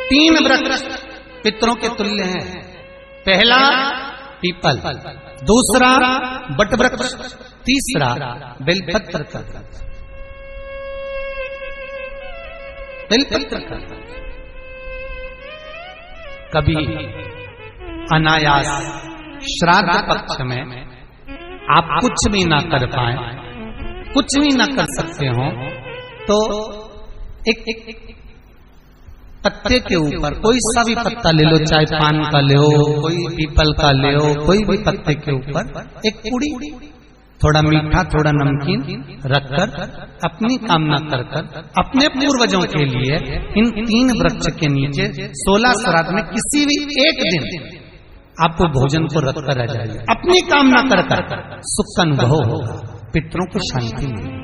तीन वृक्ष पितरों के तुल्य हैं। पहला पीपल, दूसरा बटवृक्ष, तीसरा बेलपत्र का वृक्ष। बेलपत्र का कभी अनायास श्राद्ध पक्ष में आप कुछ भी ना कर पाए, कुछ भी ना कर सकते हो, तो एक पत्ते के ऊपर कोई सा भी पत्ता ले लो, चाहे पान का ले हो, कोई पीपल का ले हो, कोई भी पत्ते के ऊपर एक पूड़ी, थोड़ा मीठा थोड़ा नमकीन रखकर अपनी कामना कर अपने पूर्वजों के लिए इन तीन वृक्ष के नीचे 16 श्राद्ध में किसी भी एक दिन आपको भोजन को रखकर रह जाइए। अपनी कामना कर सुख का अनुभव होगा, पितरों को शांति मिलेगी।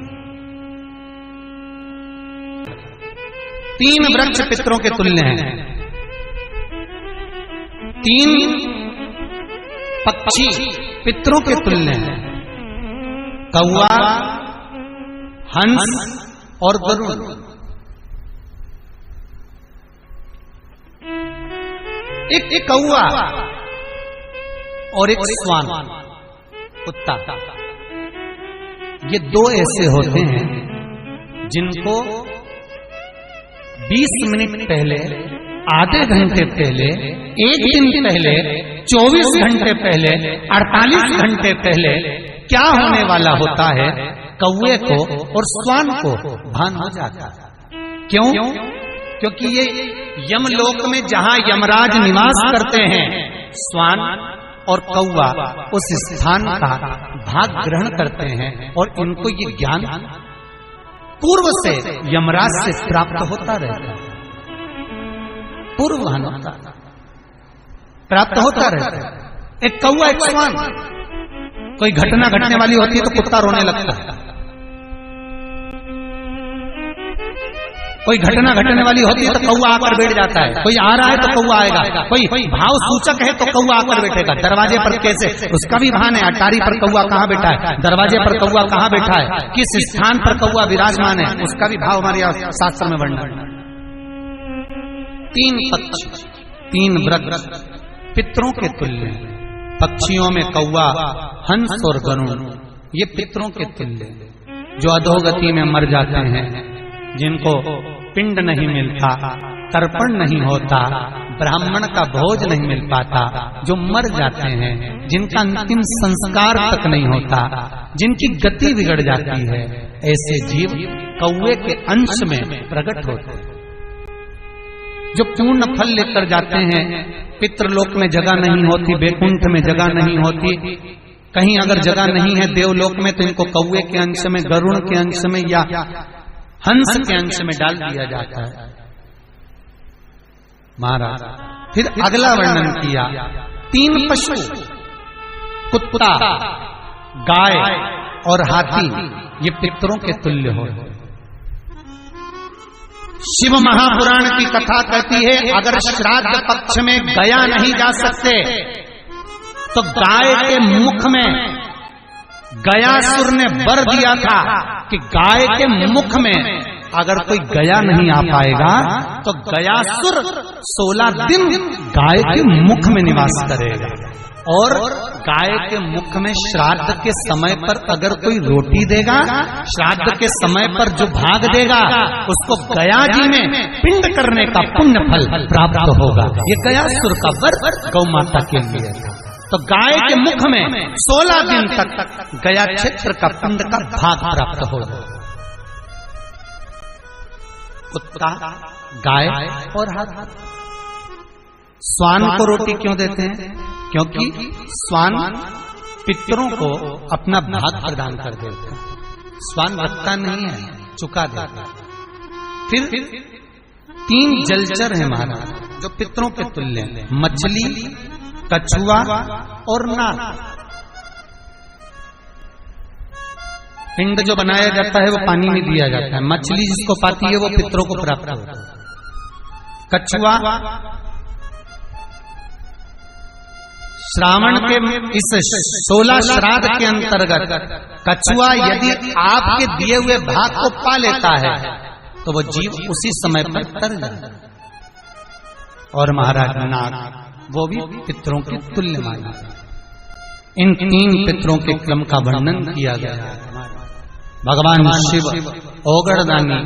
तीन वृक्ष पितरों के तुल्य हैं। तीन पक्षी पितरों के तुल्य हैं। कौवा, हंस और गरुड़। एक कौवा और एक श्वान, कुत्ता, ये दो ऐसे होते हैं जिनको 20 मिनट पहले, आधे घंटे पहले, एक दिन पहले, 24 घंटे पहले, 48 घंटे पहले क्या होने वाला होता है, कौवे को और श्वान को भान हो जाता है। क्यों? क्योंकि ये यमलोक में जहां यमराज निवास करते हैं, श्वान और कौवा उस स्थान का भाग ग्रहण करते हैं और इनको ये ज्ञान पूर्व से यमराज से प्राप्त होता रहता है। पूर्वभान प्राप्त होता रहता है। एक कौवा, एक श्वान, कोई घटना घटने वाली होती है तो कुत्ता रोने लगता है, कोई घटना घटने वाली होती है तो कौवा आकर बैठ जाता है, कोई आ रहा है तो कौवा आएगा, कोई भाव सूचक है तो कौवा आकर बैठेगा। दरवाजे पर कैसे, उसका भी भान है, अटारी पर कौवा कहां बैठा है, दरवाजे पर कौवा कहां बैठा है, किस स्थान पर कौवा विराजमान है, उसका भी भाव हमारे शास्त्र में वर्णन। तीन पक्षी, तीन वृक्ष पितरों के तुल्य। पक्षियों में कौवा, हंस और गरुड़, ये पितरों के तुल्य, जो अधोगति में मर जाते हैं, जिनको पिंड नहीं मिलता, तर्पण नहीं होता, ब्राह्मण का भोज नहीं मिल पाता, जो मर जाते हैं, जिनका अंतिम संस्कार तक नहीं होता, जिनकी गति बिगड़ जाती है, ऐसे जीव कौवे के अंश में प्रकट होते हैं, जो पूर्ण फल लेकर जाते हैं। पितृलोक में जगह नहीं होती, बैकुंठ में जगह नहीं होती, कहीं अगर जगह नहीं है देवलोक में, तो इनको कौवे के अंश में, गरुड़ के अंश में या हंस के अंश में डाल दिया जाता है। महाराज फिर अगला वर्णन किया, तीन पशु, कुत्ता, गाय और हाथी, ये पितरों के तुल्य हो। शिव महापुराण की कथा कहती है, अगर श्राद्ध पक्ष में गया नहीं जा सकते तो गाय के मुख में गयासुर ने वर दिया था कि गाय के मुख में अगर कोई गया नहीं आ पाएगा तो गयासुर 16 दिन गाय के मुख में निवास करेगा। और गाय के मुख में श्राद्ध के समय पर अगर कोई रोटी देगा, श्राद्ध के समय पर जो भाग देगा, उसको गया जी में पिंड करने का पुण्य फल प्राप्त होगा। ये गयासुर का वर गौ माता के लिए था। तो गाय के मुख में 16 दिन तक गया क्षेत्र का पिंड का भाग प्राप्त होगा। कुत्ता, गाय और हाथी। श्वान को रोटी क्यों देते हैं? क्योंकि श्वान पितरों को अपना भाग प्रदान कर देता है। श्वान रखता नहीं है, चुका देता। फिर 3 जलचर है महाराज जो पितरों के तुल्य हैं, मछली, कछुआ और नाग। पिंड जो बनाया जाता है वो पानी में दिया जाता है। मछली जिसको पाती है वो पितरों को प्राप्त होता है। कछुआ श्रावण के इस 16 श्राद्ध के अंतर्गत कछुआ यदि आपके दिए हुए भाग को पा लेता है तो वो जीव उसी समय पर तर जाता है। और महाराज नाग वो भी पितरों के तुल्य माना। इन 3 पितरों के क्रम का वर्णन किया गया है। भगवान शिव ओगड़दानी